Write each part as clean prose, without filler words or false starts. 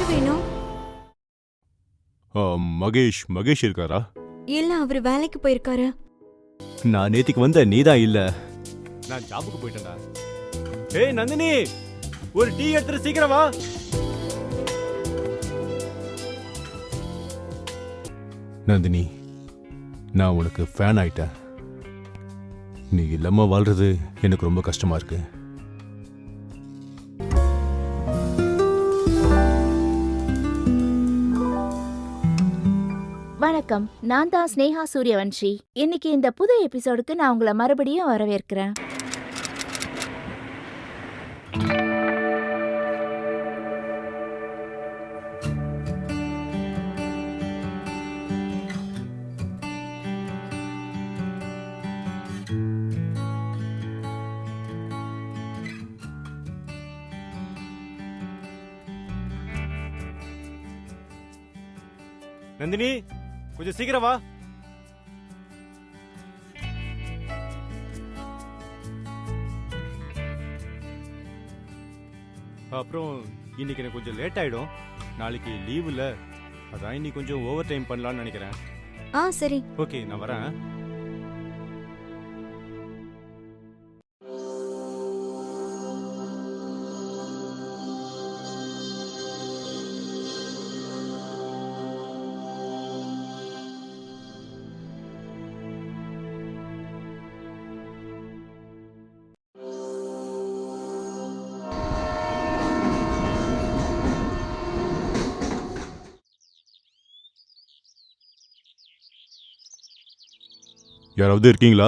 வேணும்? மகேஷ் மகேஷ் இருக்காரா? இல்ல, அவரு வேலைக்கு போயிருக்காரு. நான் நேத்திக்கு வந்த நீதான் இல்ல. நான் ஜாபுக்கு போயிட்டேன்டா. ஏய் நந்தினி, ஒரு டீ எடுத்துட்டு சீக்கிரம் வா. நந்தினி, நான் உனக்கு ஃபேன் ஆயிட்டேன். நீ இல்லாம வாழ்றது எனக்கு ரொம்ப கஷ்டமா இருக்கு. வணக்கம், நான் தான் ஸ்னேகா சூரியவன்ஷி. இன்னைக்கு இந்த புது எபிசோடுக்கு நான் உங்களை மறுபடியும் வரவேற்கிறேன். நந்தினி, கொஞ்சம் சீக்கிரம் வா. அப்புறம் இன்னைக்கு எனக்கு கொஞ்சம் லேட் ஆயிடும். நாளைக்கு லீவ் இல்ல, அதான் இன்னைக்கு கொஞ்சம் ஓவர் டைம் பண்ணலாம்னு நினைக்கிறேன். சரி. ஓகே, நான் வரேன். யாராவது இருக்கீங்களா?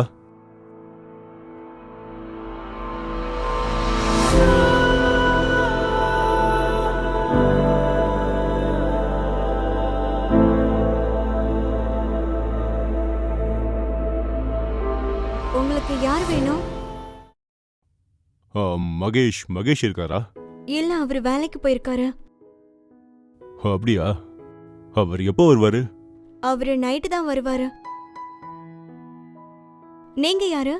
உங்களுக்கு யார் வேணும்? மகேஷ் மகேஷ் இருக்காரா? இல்ல, அவரு வேலைக்கு போயிருக்காரு. அப்படியா? அவர் எப்போ வருவாரு? அவரு நைட்டு தான் வருவாரு. நீங்க யாரு?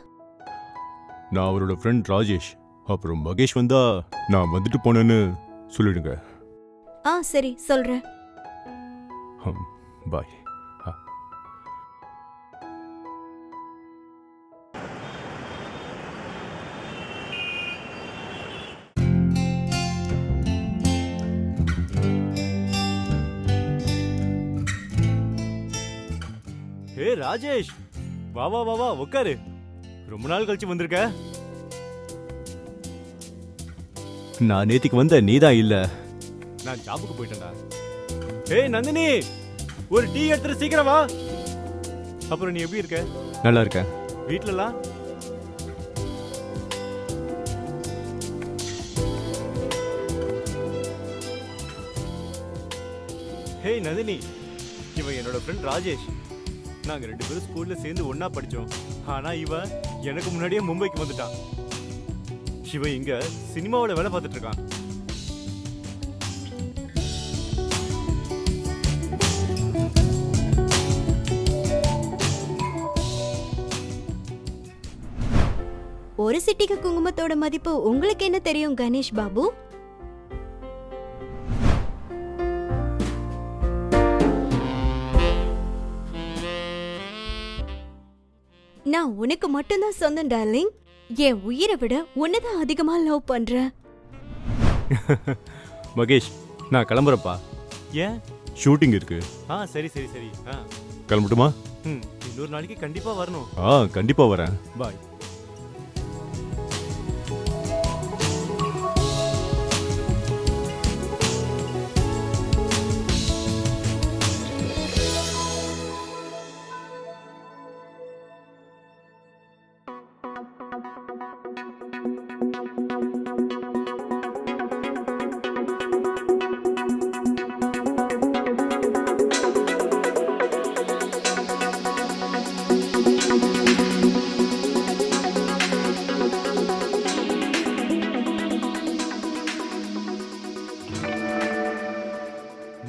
நான் அவரோட ஃப்ரெண்ட் ராஜேஷ். அப்புறம் மகேஷ் வந்தா நான் வந்துட்டு போனேன்னு சொல்லிடுங்க. சரி, சொல்றேன். பாய். ஹே ராஜேஷ், வா வா வா வா, உட்காரு. ரொம்ப நாள் கழிச்சு வந்திருக்க. நான் நேத்திக்கு வந்த நீதான் இல்ல. நான் ஜாபுக்கு போயிட்டேன்டா. ஏய் நந்தினி, ஒரு டீ எடுத்துட்டு சீக்கிரம் வா. அப்புறம் நீ எப்படி இருக்க? நல்லா இருக்கேன். வீட்லலாம்? ஹே நந்தினி, இவன் என்னோட ஃப்ரெண்ட் ராஜேஷ். நாங்க 2 பேரும் ஸ்கூல்ல சேர்ந்து ஒன்னா படிச்சோம். ஆனா இவன் எனக்கு முன்னாடியே மும்பைக்கு வந்துட்டான். இவன் இங்க சினிமாவோட வேலை பார்த்துட்டு இருக்கான். ஒரு சிட்டிக்கு குங்குமத்தோட மதிப்பு உங்களுக்கு என்ன தெரியும் கணேஷ் பாபு? நான் உனக்கு மட்டும்தான் சொந்தம் டார்லிங். என் உயிரை விட உன்னதான் அதிகமா லவ் பண்றேன். மகேஷ், நான் கிளம்புறப்பா. ஏன்? ஷூட்டிங் இருக்கு. சரி சரி சரி. கிளம்பட்டுமா? இன்னொரு நாளைக்கு கண்டிப்பா வரணும். கண்டிப்பா வரேன். பாய்.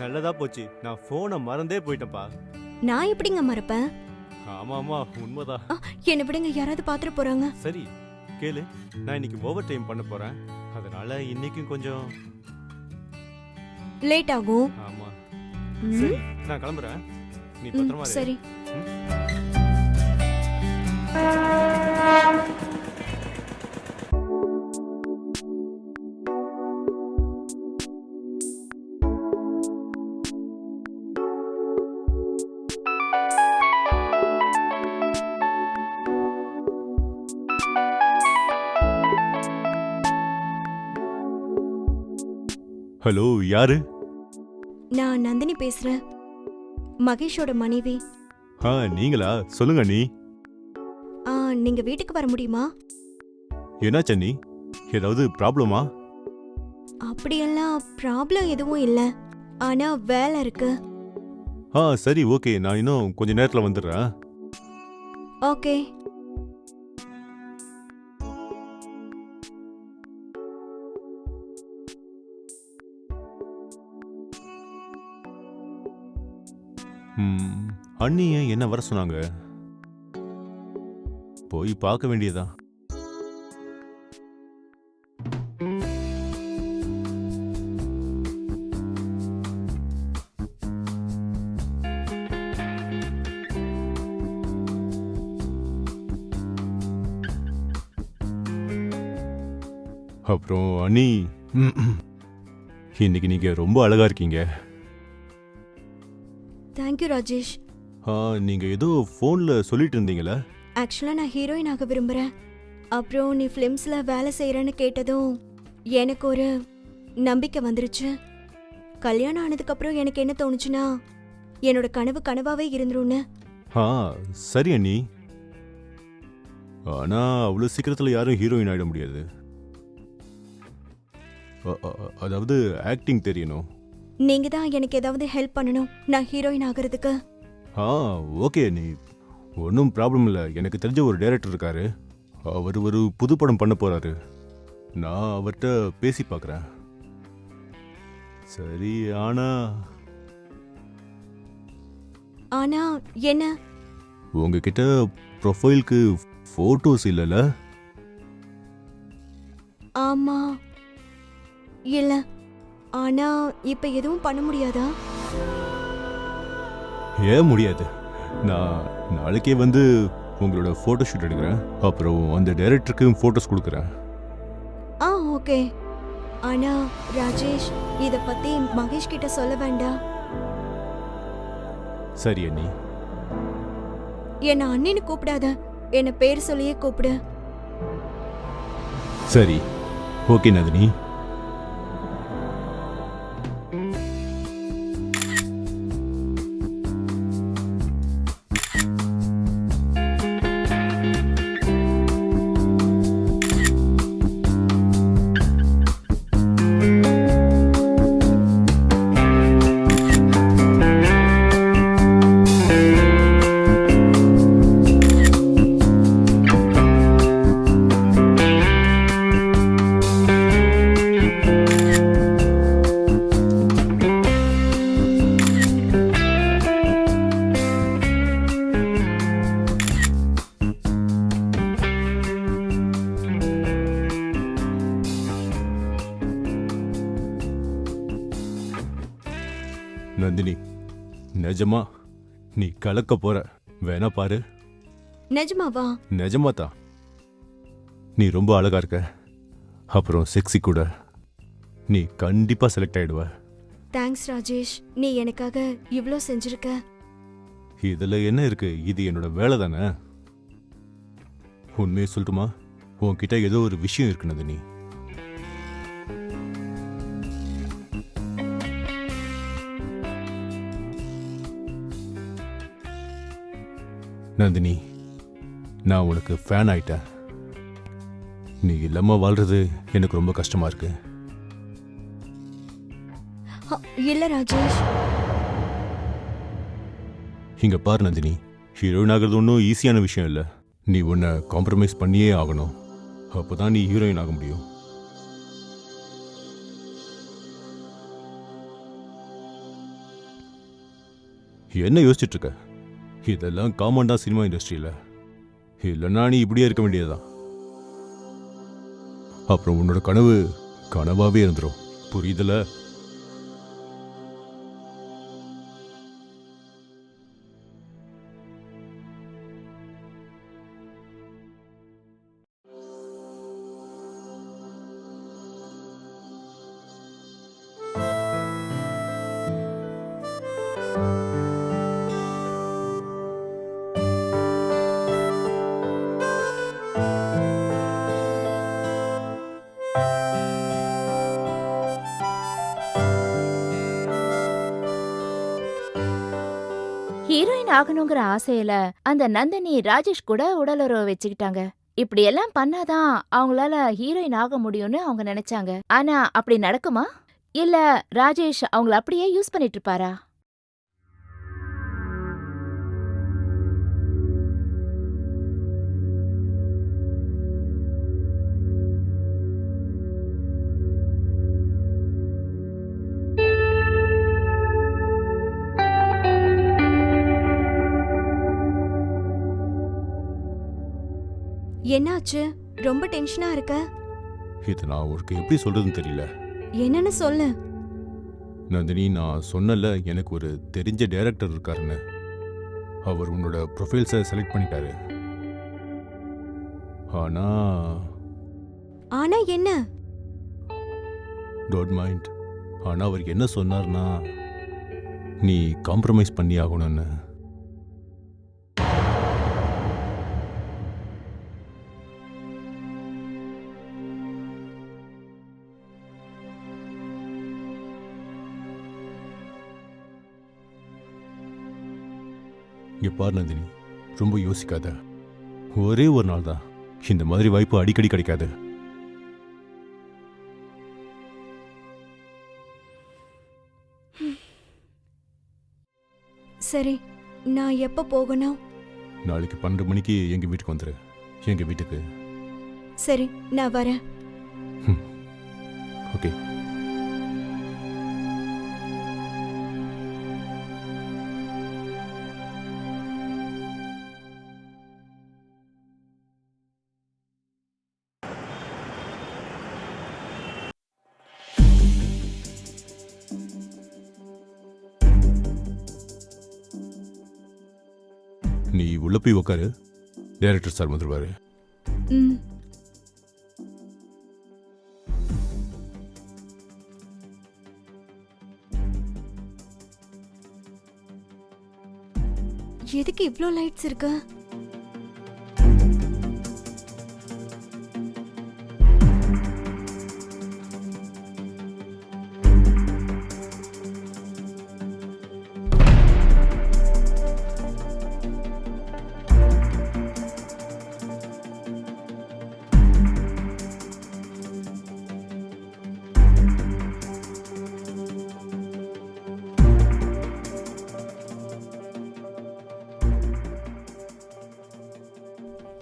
நல்லதா போச்சு, நான் போனை மறந்தே போயிட்டேன்ப்பா. நான் எப்படிங்க மறப்பேன்? ஆமா ஆமா, உண்மைதான். என்ன விடுங்க, யாராவது பாத்துட்டு போறாங்க. சரி கேளு, நான் இன்னைக்கு ஓவர் டைம் பண்ண போறேன். அதனால இன்னைக்கும் கொஞ்சம் லேட் ஆகும். ஆமா. ம், சரி, நான் கிளம்புறேன். நீ ம், பத்திரமா இரு. சரி. ஹலோ, யாரு? நான் நந்தினி பேசுறேன், மகேஷோட மனைவி. நீங்களா? சொல்லுங்க அண்ணி. நீங்க வீட்டுக்கு வர முடியுமா? என்னாச்சு அண்ணி? ஏதாவது ப்ராப்ளமா? அப்படியெல்லாம் ப்ராப்ளம் எதுவும் இல்ல, ஆனா வேலை இருக்கு. சரி, ஓகே, நான் இன்னும் கொஞ்ச நேரத்துல வந்துடுறேன். ஓகே. அண்ணி ஏன் என்ன வர சொன்னாங்க? போய் பார்க்க வேண்டியதா? அப்புறம் அண்ணி, இன்னைக்கு நீங்க ரொம்ப அழகா இருக்கீங்க. தேங்க்யூ ராஜேஷ். நீங்க ஏதோ ஃபோன்ல சொல்லிட்டு இருந்தீங்களா? ஆக்சுவலா நான் ஹீரோயின் ஆக விரும்புறேன். அப்புறம் நீ ஃபிலிம்ஸ்ல வேலை செய்யறேன்னு கேட்டதும் எனக்கு ஒரு நம்பிக்கை வந்துருச்சு. கல்யாணம் ஆனதுக்கு அப்புறம் எனக்கு என்ன தோணுச்சுன்னா, என்னோட கனவு கனவாவே இருந்துரும்னு. சரி அண்ணி, ஆனா அவ்வளவு சீக்கிரத்துல யாரும் ஹீரோயின் ஆயிட முடியாது. அதாவது ஆக்டிங் தெரியணும். நீங்க தான் எனக்கு ஏதாவது ஹெல்ப் பண்ணணும் நான் ஹீரோயின் ஆகிறதுக்கு. ஓகே அண்ணி, ஒன்றும் ப்ராப்ளம் இல்லை. எனக்கு தெரிஞ்ச ஒரு டைரக்டர் இருக்காரு, அவர் ஒரு புது படம் பண்ண போறாரு. நான் அவர்கிட்ட பேசி பார்க்குறேன். சரி, ஆனா ஆனா என்ன? உங்ககிட்ட ப்ரொஃபைலுக்கு ஃபோட்டோஸ் இல்லைல்ல? ஆமா, இல்ல. ஆனா இப்ப எதுவும் பண்ண முடியாதா? ஏன் முடியாது? நான் நாளைக்கே வந்து உங்களோட ஃபோட்டோ ஷூட் எடுக்கிறேன். அப்புறம் அந்த டைரக்டருக்கு ஃபோட்டோஸ் கொடுக்குறேன். ஓகே. ஆனா ராஜேஷ், இத பத்தி மகேஷ் கிட்ட சொல்ல வேண்டாம். சரி அண்ணி. என்ன அண்ணின்னு கூப்பிடாத, என்ன பேர் சொல்லியே கூப்பிடு. சரி, ஓகே நந்தினி. நந்தினி, நிஜமா நீ கலக்க போற. வேணா பாரு. நிஜமாவா? நிஜமாதான். நீ ரொம்ப அழகா இருக்க, அப்புறம் செக்ஸி கூட. நீ கண்டிப்பா செலக்ட் ஆயிடுவ. தேங்க்ஸ் ராஜேஷ், நீ எனக்காக இவ்ளோ செஞ்சிருக்க. இதுல என்ன இருக்கு? இது என்னோட வேலை தானே. உண்மையை சொல்லட்டுமா, உன்கிட்ட ஏதோ ஒரு விஷயம் இருக்கு நந்தினி. நந்தினி, நான் உனக்கு ஃபேன் ஆயிட்டேன். நீ இல்லாம வாழ்றது எனக்கு ரொம்ப கஷ்டமா இருக்கு. இல்ல ராஜேஷ். இங்க பாரு நந்தினி, ஹீரோயின் ஆகிறது ஒன்றும் ஈஸியான விஷயம் இல்லை. நீ உன்னை காம்ப்ரமைஸ் பண்ணியே ஆகணும். அப்போதான் நீ ஹீரோயின் ஆக முடியும். என்ன யோசிச்சுட்டு இருக்க? இதெல்லாம் காமன் தான் சினிமா இண்டஸ்ட்ரியில. இல்லைன்னா நீ இப்படியே இருக்க வேண்டியதுதான். அப்புறம் உன்னோட கனவு கனவாவே இருந்துரும். புரியுதுல? ஹீரோயின் ஆகணுங்கிற ஆசையில அந்த நந்தினி ராஜேஷ் கூட உடலுறவு வச்சுக்கிட்டாங்க. இப்படி எல்லாம் பண்ணாதான் அவங்களால ஹீரோயின் ஆக முடியும்னு அவங்க நினைச்சாங்க. ஆனா அப்படி நடக்குமா? இல்ல ராஜேஷ் அவங்கள அப்படியே யூஸ் பண்ணிட்டு இருப்பாரா? என்னாச்சு? ரொம்ப டென்ஷனா இருக்க? இது நான் உனக்கு எப்படி சொல்றதுன்னு தெரியல. என்னன்னு சொல்லு. நந்தினி, நான் சொன்னல எனக்கு ஒரு தெரிஞ்ச டைரக்டர் இருக்காருன்னு. அவர் உன்னோட ப்ரொஃபைல்ஸை செலக்ட் பண்ணிட்டாரு. ஆனா ஆனா என்ன? Don't mind. ஆனா அவர் என்ன சொன்னார்னா, நீ காம்ப்ரமைஸ் பண்ணி ஆகணும்னு. இங்க பார் நந்தினி, ரொம்ப யோசிக்காத. ஒரே ஒரு நாள் தான். இந்த மாதிரி வாய்ப்பு அடிக்கடி கிடைக்காது. சரி, நான் எப்ப போகணும்? நாளைக்கு 12 மணிக்கு எங்க வீட்டுக்கு வந்துரு. எங்க வீட்டுக்கு. சரி, நான் வரேன். ஓகே. நீ உள்ள போய் உட்காரு. டைரக்டர் சார் வந்துருவாரு. ம். எதுக்கு இவ்ளோ லைட்ஸ் இருக்கு?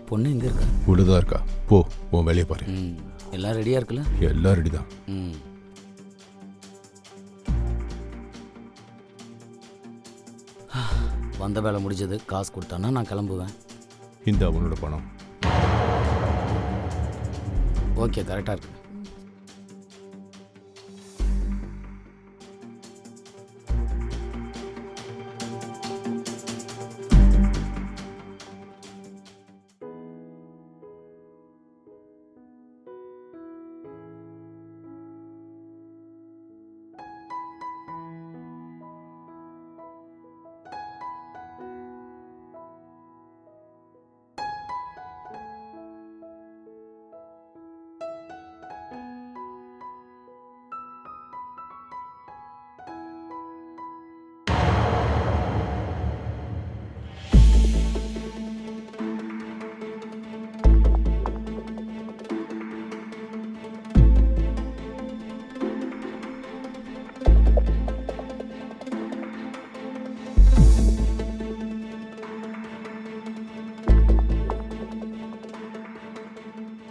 பொண்ணு எங்கே இருக்கா? உள்ளதா இருக்கா? போ, உன் வேலையை பாரு. எல்லாம் ரெடியாக இருக்குல்ல? எல்லாம் ரெடி தான். வந்த வேலை முடிஞ்சது. காசு கொடுத்தானா நான் கிளம்புவேன். இந்த அவனோட பணம். ஓகே, கரெக்டாக இருக்கு.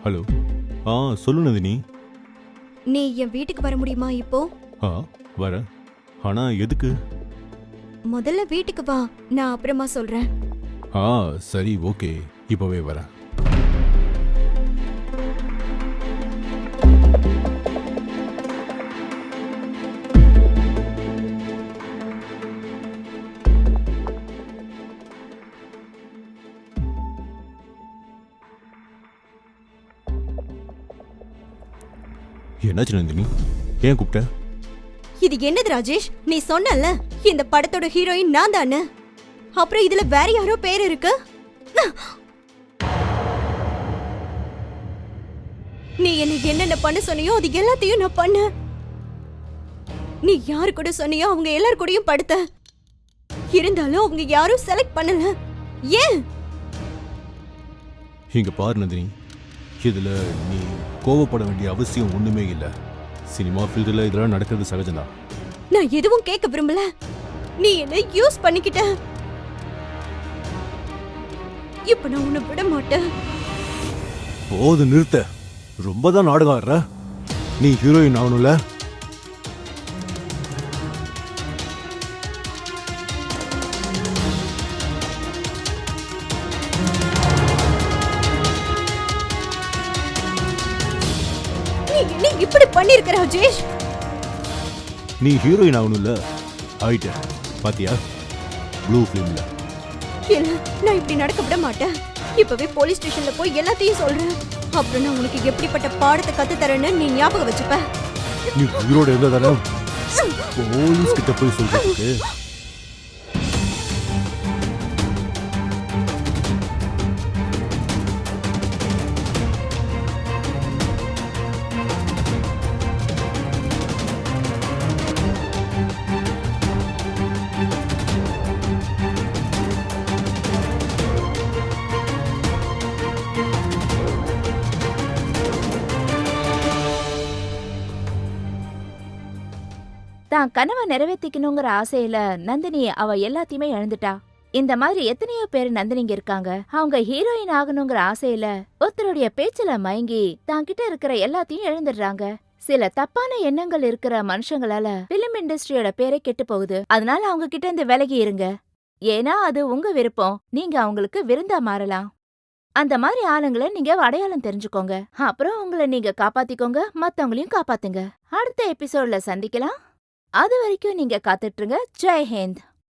ஹலோ. சொல்லு நந்தினி. நீ என் வீட்டுக்கு வர முடியுமா இப்போ? வர. ஆனா எதுக்கு? முதல்ல வீட்டுக்கு வா, நான் அப்புறமா சொல்றேன். சரி, ஓகே, இப்பவே வரேன். என்னாச்சு நந்தினி? ஏன் கூப்பிட்ட? இது என்னது ராஜேஷ்? நீ சொன்னல இந்த படத்தோட ஹீரோயின் நான் தானே. அப்புறம் இதுல வேற யாரோ பேர் இருக்கு. நீ என்ன என்னென்ன பண்ண சொன்னியோ அது எல்லாத்தையும் நான் பண்ண. நீ யாரு கூட சொன்னியோ அவங்க எல்லார் கூடயும் படுத்த. இருந்தாலும் அவங்க யாரும் செலக்ட் பண்ணல. ஏன்? இங்க பாரு நந்தினி, இதுல நீ கோவப்பட வேண்டிய அவசியம் ஒண்ணுமே இல்லை. சினிமா ஃபீல்டில் இதெல்லாம் நடக்கிறது சகஜம்தான். நான் எதுவும் கேட்க விரும்பல. நீ என்ன யூஸ் பண்ணிக்கிட்ட. இப்ப நான் உன்னை விட மாட்டேன். போது நிறுத்த. ரொம்ப தான் நாடகம் ஆடுற. நீ ஹீரோயின் ஆகணும்ல. நீ என்ன இப்படி பண்ணிருக்க ராஜேஷ்? நீ ஹீரோயின் ஆகணும்ல. ஆயிட்ட பாத்தியா ப்ளூ ஃபிலிம்ல. இல்ல, நான் இப்படி நடக்க விட மாட்டேன். இப்பவே போலீஸ் ஸ்டேஷன்ல போய் எல்லாத்தையும் சொல்றேன். அப்புறம் நான் உனக்கு எப்படிப்பட்ட பாடத்தை கத்து தரேன்னு நீ ஞாபகம் வச்சுப்ப. நீ உயிரோட இருந்த தானே போலீஸ் கிட்ட போய் சொல்றதுக்கு? தான் கனவை நிறைவேற்றிக்கணுங்கிற ஆசையில நந்தினி அவ எல்லாத்தையுமே இழந்துட்டா. இந்த மாதிரி எத்தனையோ பேர் நந்தினிங்க இருக்காங்க. அவங்க ஹீரோயின் ஆகணுங்கிற ஆசையில ஒருத்தருடைய பேச்சுல மயங்கி தான் கிட்ட இருக்கிற எல்லாத்தையும் இழந்துடுறாங்க. சில தப்பான எண்ணங்கள் இருக்கிற மனுஷங்களால பிலிம் இண்டஸ்ட்ரியோட பேரே கெட்டு போகுது. அதனால அவங்க கிட்ட இருந்து விலகி இருங்க. ஏன்னா அது உங்க விருப்பம். நீங்க அவங்களுக்கு விருந்தா மாறலாம். அந்த மாதிரி ஆளுங்களை நீங்க அடையாளம் தெரிஞ்சுக்கோங்க. அப்புறம் உங்களை நீங்க காப்பாத்திக்கோங்க, மத்தவங்களையும் காப்பாத்துங்க. அடுத்த எபிசோட்ல சந்திக்கலாம். அது வரைக்கும் நீங்க காத்துட்டு இருங்க. ஜெய் ஹிந்த்.